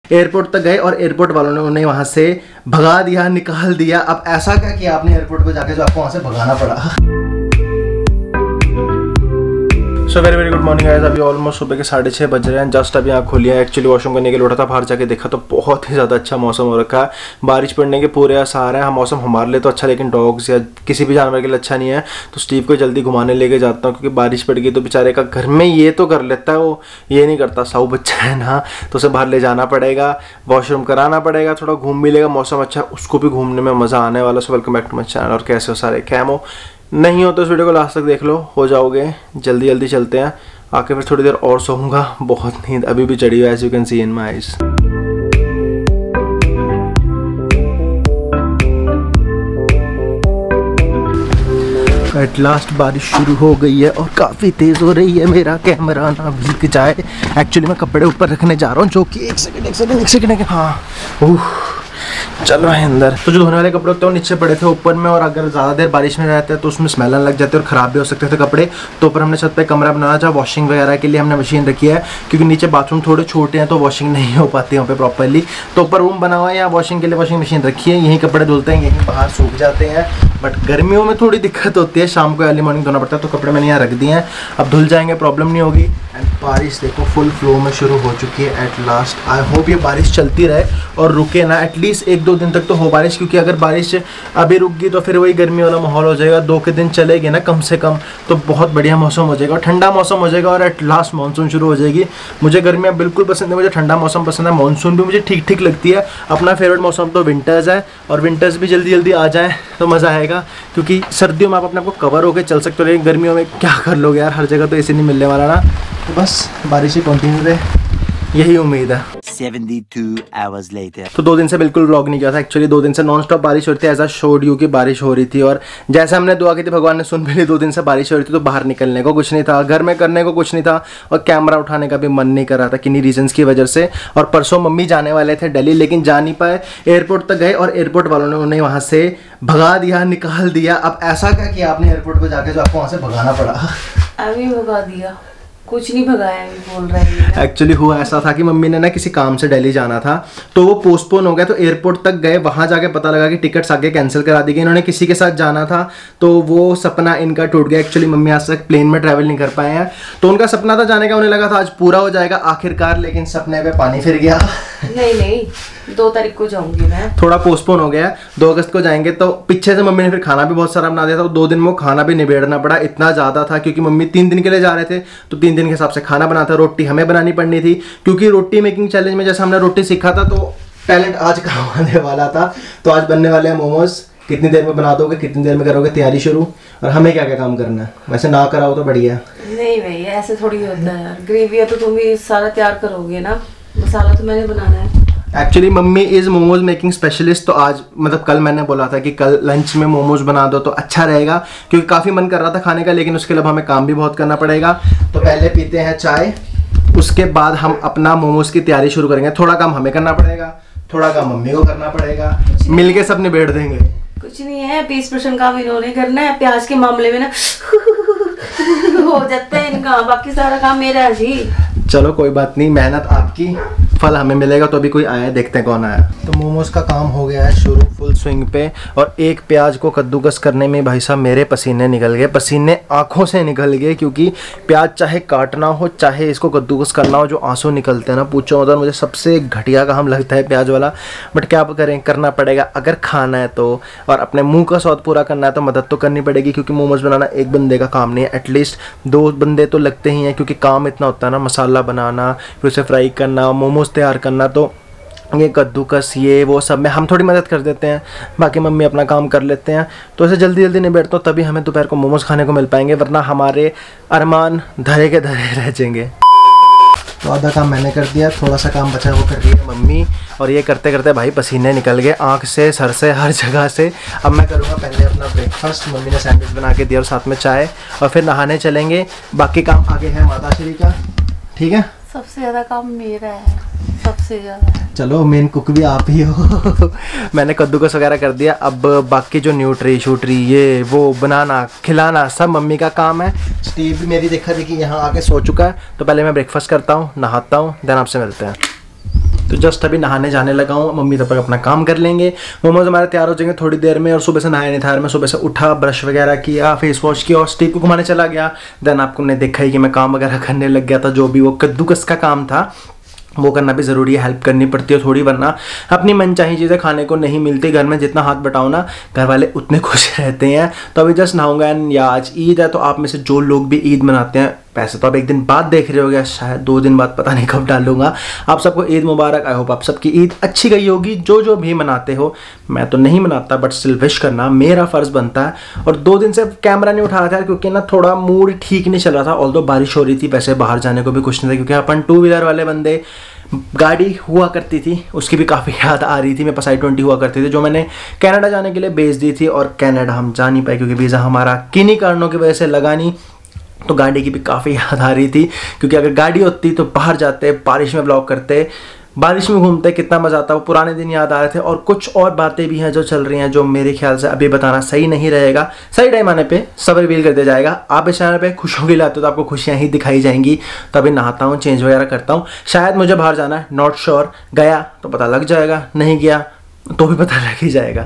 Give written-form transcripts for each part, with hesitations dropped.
Airport तक गए और एयरपोर्ट वालों ने उन्हें वहां से भगा दिया, निकाल दिया। अब ऐसा क्या किया आपने एयरपोर्ट पे जाके जो आपको वहां से भगाना पड़ा? So very very good morning guys. अभी ऑलमोस्ट सुबह के 6:30 बज रहे हैं। जस्ट अभी आँख खोली है। एक्चुअली वॉशरूम करने के लिए उठा था, बाहर जाके देखा तो बहुत ही ज़्यादा अच्छा मौसम हो रखा है। बारिश पड़ने के पूरे आसार हैं। मौसम हमारे लिए तो अच्छा, लेकिन डॉग्स या किसी भी जानवर के लिए अच्छा नहीं है। तो स्टीव को जल्दी घुमाने लेके जाता हूँ, क्योंकि बारिश पड़ गई तो बेचारे का घर में ये तो कर लेता है, वो ये नहीं करता। साउ बच्चा है ना, तो उसे बाहर ले जाना पड़ेगा, वॉशरूम कराना पड़ेगा, थोड़ा घूम भी लेगा। मौसम अच्छा, उसको भी घूमने में मज़ा आने वाला। So welcome back to my channel. और कैसे हो सारे? कैमो नहीं हो तो इस वीडियो को लास्ट तक देख लो, हो जाओगे। जल्दी जल्दी चलते हैं। आके फिर थोड़ी देर और सोऊंगा। बहुत नींद अभी भी चढ़ी हुई है, as you can see in my eyes. At last बारिश शुरू हो गई है और काफ़ी तेज़ हो रही है। मेरा कैमरा ना भीग जाए। एक्चुअली मैं कपड़े ऊपर रखने जा रहा हूँ, जो कि एक सेकंड हाँ चलो है अंदर। तो जो धोने वाले कपड़े होते हैं वो नीचे पड़े थे ऊपर में, और अगर ज़्यादा देर बारिश में रहते हैं तो उसमें स्मेल लग जाते हैं और ख़राब भी हो सकते थे कपड़े। तो ऊपर हमने छत पे कमरा बनाना था, वॉशिंग वगैरह के लिए हमने मशीन रखी है, क्योंकि नीचे बाथरूम थोड़े छोटे हैं तो वॉशिंग नहीं हो पाती वहाँ पे प्रॉपरली। तो ऊपर रूम बना हुआ है, यहाँ वॉशिंग के लिए वॉशिंग मशीन रखी है। यहीं कपड़े धुलते हैं, यहीं बाहर सूख जाते हैं। बट गर्मियों में थोड़ी दिक्कत होती है, शाम को अर्ली मॉर्निंग धोना पड़ता है। तो कपड़े मैंने यहाँ रख दिए हैं, अब धुल जाएंगे, प्रॉब्लम नहीं होगी। एंड बारिश देखो फुल फ्लो में शुरू हो चुकी है एट लास्ट। आई होप ये बारिश चलती रहे और रुके ना, एटलीस्ट 1-2 दिन तक तो हो बारिश, क्योंकि अगर बारिश अभी रुक गई तो फिर वही गर्मी वाला माहौल हो जाएगा। 2 के दिन चलेगी ना कम से कम, तो बहुत बढ़िया मौसम हो जाएगा, ठंडा मौसम हो जाएगा और एट लास्ट मानसून शुरू हो जाएगी। मुझे गर्मियाँ बिल्कुल पसंद है, मुझे ठंडा मौसम पसंद है। मानसून भी मुझे ठीक ठीक लगती है। अपना फेवरेट मौसम तो विंटर्स है, और विंटर्स भी जल्दी जल्दी आ जाए तो मज़ा आएगा, क्योंकि सर्दियों में आप अपने आप को कवर होकर चल सकते हो, लेकिन गर्मियों में क्या कर लोगे यार, हर जगह तो ऐसे नहीं मिलने वाला ना। तो बस बारिश ही कंटिन्यू रहे, यही उम्मीद है। 72 hours later. तो 2 दिन से बिल्कुल व्लॉग नहीं किया था। एक्चुअली 2 दिन से नॉन स्टॉप बारिश हो रही थी, एज अ शोड यू की बारिश हो रही थी। और जैसे हमने दुआ की थी भगवान ने सुन भी ली। 2 दिन से बारिश हो रही थी तो बाहर निकलने को कुछ नहीं था, घर में करने को कुछ नहीं था, और कैमरा उठाने का भी मन नहीं कर रहा था किन्हीं रीजंस की वजह से। और परसों मम्मी जाने वाले थे दिल्ली, लेकिन जा नहीं पाए। एयरपोर्ट तक गए और एयरपोर्ट वालों ने उन्हें वहाँ से भगा दिया, निकाल दिया। अब ऐसा क्या किया आपने एयरपोर्ट पर जाके जो आपको वहाँ से भगाना पड़ा? अभी भगा दिया, कुछ नहीं भगाया, अभी बोल रहे हैं। एक्चुअली हुआ ऐसा था कि मम्मी ने ना किसी काम से दिल्ली जाना था, तो वो पोस्टपोन हो गया। तो एयरपोर्ट तक गए, वहां जाके पता लगा कि टिकट्स आगे कैंसिल करा दी गई। इन्होंने किसी के साथ जाना था, तो वो सपना इनका टूट गया। एक्चुअली मम्मी आज तक प्लेन में ट्रैवल नहीं कर पाए हैं, तो उनका सपना था जाने का, उन्हें लगा था आज पूरा हो जाएगा आखिरकार, लेकिन सपने पे पानी फिर गया। नहीं 2 तारीख को जाऊंगी मैं। थोड़ा पोस्टपोन हो गया, 2 अगस्त को जाएंगे। तो पीछे से मम्मी ने फिर खाना भी बहुत सारा बना दिया था, तो 2 दिन में वो खाना भी निबेड़ना पड़ा, इतना ज़्यादा था। क्योंकि मम्मी 3 दिन के लिए जा रहे थे, तो 3 दिन के हिसाब से खाना बना था। रोटी हमें बनानी पड़नी थी, क्योंकि रोटी मेकिंग चैलेंज में जैसे हमने रोटी सीखा था, तो टैलेंट आज काम आने वाला था। तो आज बनने वाले हैं मोमोज। कितनी देर में बना दोगे, कितनी देर में करोगे तैयारी शुरू, और हमें क्या क्या काम करना है? वैसे ना कराओ तो बढ़िया। नहीं भाई ऐसे थोड़ी होता है यार, ग्रेवी है तो तुम ही सारा तैयार करोगे ना, मसाला तो मैंने बनाना है। Actually mummy is momos making specialist. तो आज मतलब कल मैंने बोला था कि कल लंच में मोमोज बना दो तो अच्छा रहेगा, क्योंकि काफ़ी मन कर रहा था खाने का, लेकिन उसके लिए हमें काम भी बहुत करना पड़ेगा। तो पहले पीते हैं चाय, उसके बाद हम अपना मोमोज की तैयारी शुरू करेंगे। थोड़ा काम हमें करना पड़ेगा, थोड़ा काम मम्मी को करना पड़ेगा, मिलके सब निबेड़ देंगे। कुछ नहीं है, 20% काम इन्होंने करना है। प्याज के मामले में ना हो जाता है इनका, बाकी सारा काम मेरा है जी। चलो कोई बात नहीं, मेहनत आपकी, फल हमें मिलेगा। तो अभी कोई आया, देखते हैं कौन आया। तो मोमोज का काम हो गया है शुरू फुल स्विंग पे, और एक प्याज को कद्दूकस करने में भाई साहब मेरे पसीने निकल गए, पसीने आंखों से निकल गए। क्योंकि प्याज चाहे काटना हो चाहे इसको कद्दूकस करना हो, जो आंसू निकलते हैं ना, पूछो मतलब मुझे सबसे घटिया काम लगता है प्याज वाला। बट क्या करें, करना पड़ेगा अगर खाना है तो, और अपने मुंह का स्वाद पूरा करना है तो मदद तो करनी पड़ेगी। क्योंकि मोमोज बनाना एक बंदे का काम नहीं है, एटलीस्ट 2 बंदे तो लगते ही हैं, क्योंकि काम इतना होता है ना, मसाला बनाना, फिर उसे फ्राई करना, मोमोज तैयार करना। तो ये कद्दूकस ये वो सब में हम थोड़ी मदद कर देते हैं, बाकी मम्मी अपना काम कर लेते हैं। तो ऐसे जल्दी जल्दी निबेड़ता हूँ, तभी हमें दोपहर को मोमोज खाने को मिल पाएंगे, वरना हमारे अरमान धरे के धरे रह जाएंगे। तो आधा काम मैंने कर दिया, थोड़ा सा काम बचा वो कर रही है मम्मी, और ये करते करते भाई पसीने निकल गए आँख से, सर से, हर जगह से। अब मैं करूँगा पहले अपना ब्रेकफास्ट, मम्मी ने सैंडविच बना के दिया और साथ में चाय, और फिर नहाने चलेंगे। बाकी काम आगे है माताश्री का, ठीक है? सबसे ज़्यादा काम मेरा है, सबसे ज़्यादा। चलो मेन कुक भी आप ही हो। मैंने कद्दूकस वगैरह कर दिया, अब बाकी जो न्यूट्री शूट्री ये वो बनाना खिलाना सब मम्मी का काम है। स्टीव भी मेरी देखा देखी यहाँ आके सो चुका है। तो पहले मैं ब्रेकफास्ट करता हूँ, नहाता हूँ, देन आपसे मिलते हैं। तो जस्ट अभी नहाने जाने लगा हूँ, मम्मी तब तक अपना काम कर लेंगे। मोमोज हमारे तैयार हो जाएंगे थोड़ी देर में। और सुबह से नहाया नहीं था, मैं सुबह से उठा, ब्रश वगैरह किया, फेस वॉश किया और स्टीव को घुमाने चला गया। देन आपको ने देखा ही कि मैं काम वगैरह करने लग गया था, जो भी वो कद्दूकस का काम था वो करना भी ज़रूरी है, हेल्प करनी पड़ती है थोड़ी, वरना अपनी मनचाही चीज़ें खाने को नहीं मिलती। घर में जितना हाथ बटाओ ना, घर वाले उतने खुश रहते हैं। तो अभी जस्ट नहाऊंगा। एंड या आज ईद है, तो आप में से जो लोग भी ईद मनाते हैं, वैसे तो आप एक दिन बाद देख रहे होगे, शायद 2 दिन बाद, पता नहीं कब डालूंगा। आप सबको ईद मुबारक। आई होप आप सबकी ईद अच्छी गई होगी, जो भी मनाते हो। मैं तो नहीं मनाता, बट स्टिल विश करना मेरा फ़र्ज़ बनता है। और 2 दिन से कैमरा नहीं उठा रहा था क्योंकि ना थोड़ा मूड ठीक नहीं चल रहा था। ऑल्दो बारिश हो रही थी, वैसे बाहर जाने को भी कुछ नहीं था, क्योंकि अपन 2 व्हीलर वाले बंदे, गाड़ी हुआ करती थी उसकी भी काफ़ी याद आ रही थी। मेरे पास i20 हुआ करती थी, जो मैंने कनाडा जाने के लिए बेच दी थी। और कनाडा हम जा नहीं पाए क्योंकि वीज़ा हमारा किन्हीं कारणों की वजह से लगा नहीं। तो गाड़ी की भी काफ़ी याद आ रही थी, क्योंकि अगर गाड़ी होती तो बाहर जाते, बारिश में ब्लॉग करते, बारिश में घूमते, कितना मज़ा आता। वो पुराने दिन याद आ रहे थे। और कुछ और बातें भी हैं जो चल रही हैं, जो मेरे ख्याल से अभी बताना सही नहीं रहेगा। सही टाइम आने पे सब रिवील कर दिया जाएगा। आप इस चैनल पे खुशियों के लिए आते हो तो आपको खुशियाँ ही दिखाई जाएंगी। तो अभी नहाता हूँ, चेंज वगैरह करता हूँ। शायद मुझे बाहर जाना है, नॉट श्योर। गया तो पता लग जाएगा, नहीं गया तो भी पता लग ही जाएगा।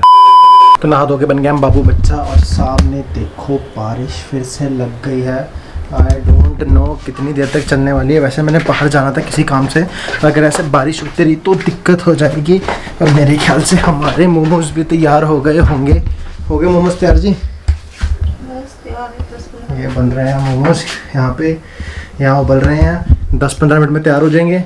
तो नहा धो के बन गया हम बाबू बच्चा। और सामने देखो बारिश फिर से लग गई है। आई डोंट नो कितनी देर तक चलने वाली है। वैसे मैंने बाहर जाना था किसी काम से, अगर ऐसे बारिश होती रही तो दिक्कत हो जाएगी। और मेरे ख्याल से हमारे मोमोज भी तैयार हो गए होंगे। हो गए मोमोज तैयार जी? ये बन रहे हैं मोमोज यहाँ पे, यहाँ उबल रहे हैं। 10-15 मिनट में तैयार हो जाएंगे।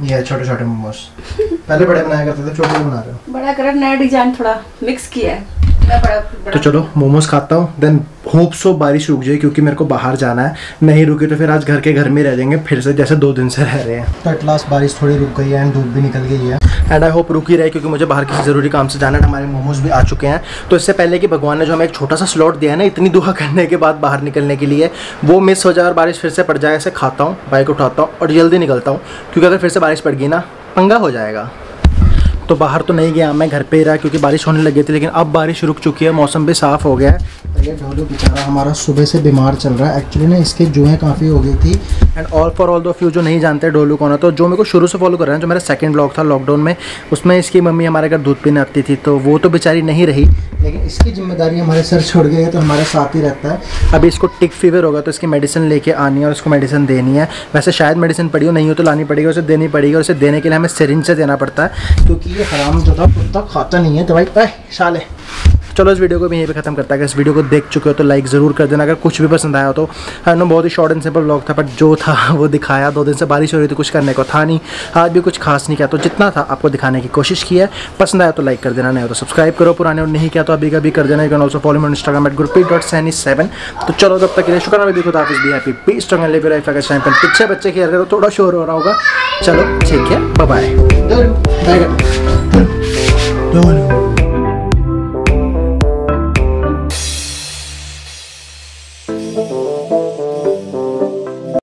ये छोटे छोटे मोमोज, पहले बड़े बनाया करते थे, छोटे बना रहे हो। बड़ा कर, नया डिजाइन थोड़ा मिक्स किया है। तो चलो मोमोज खाता हूँ, देन होप सो बारिश रुक जाए, क्योंकि मेरे को बाहर जाना है। नहीं रुकी तो फिर आज घर में रह जाएंगे फिर से, जैसे 2 दिन से रह रहे हैं। तो एट लास्ट बारिश थोड़ी रुक गई है एंड धूप भी निकल गई है। एंड आई होप रुक ही रहे, क्योंकि मुझे बाहर किसी ज़रूरी काम से जाना है। हमारे मोमोज भी आ चुके हैं। तो इससे पहले कि भगवान ने जो हमें एक छोटा सा स्लॉट दिया है ना, इतनी दुआ करने के बाद बाहर निकलने के लिए, वो मिस हो जाए और बारिश फिर से पड़ जाए, ऐसे खाता हूँ, बाइक उठाता हूँ और जल्दी निकलता हूँ। क्योंकि अगर फिर से बारिश पड़ गई ना, पंगा हो जाएगा। तो बाहर तो नहीं गया मैं, घर पे ही रहा, क्योंकि बारिश होने लगी थी। लेकिन अब बारिश रुक चुकी है, मौसम भी साफ़ हो गया है। ये ढोलू बेचारा हमारा सुबह से बीमार चल रहा है। एक्चुअली ना इसके जुएँ काफ़ी हो गई थी। And all for all of you जो नहीं जानते ढोलू कौन है, तो जो मेरे को शुरू से फॉलो कर रहे हैं, जो मेरा सेकंड ब्लॉग था लॉकडाउन में, उसमें इसकी मम्मी हमारे घर दूध पीने आती थी। तो वो तो बेचारी नहीं रही, लेकिन इसकी जिम्मेदारी हमारे सर छोड़ गई है, तो हमारे साथ ही रहता है। अभी इसको टिक फीवर होगा, तो इसकी मेडिसिन लेके आनी है और इसको मेडिसिन देनी है। वैसे शायद मेडिसिन पड़ी हो, नहीं हो तो लानी पड़ेगी, उसे देनी पड़ेगी। और उसे देने के लिए हमें सिरिंज से देना पड़ता है, क्योंकि ये हराम जो था कुत्ता खाता नहीं है दवाई। साले चलो इस वीडियो को भी यहीं पे खत्म करता है। अगर इस वीडियो को देख चुके हो तो लाइक ज़रूर कर देना। अगर कुछ भी पसंद आया हो तो, आई नो बहुत ही शॉर्ट एंड सिंपल व्लॉग था, बट जो था वो दिखाया। 2 दिन से बारिश हो रही थी, कुछ करने को था नहीं, आज भी कुछ खास नहीं किया, तो जितना था आपको दिखाने की कोशिश की है। पसंद आया तो लाइक कर देना, नहीं हो तो सब्सक्राइब करो पुराने, और नहीं किया तो अभी कभी कर देना। You can also follow me on Instagram @gurpreet.saini7। तो चलो तब तक के लिए शुक्रिया, मैं खुदा हाफिज़, be happy, B strong and live your life like a champion. पीछे बच्चे खेल रहे तो थोड़ा शोर हो रहा होगा। चलो ठीक है, बाय बाय।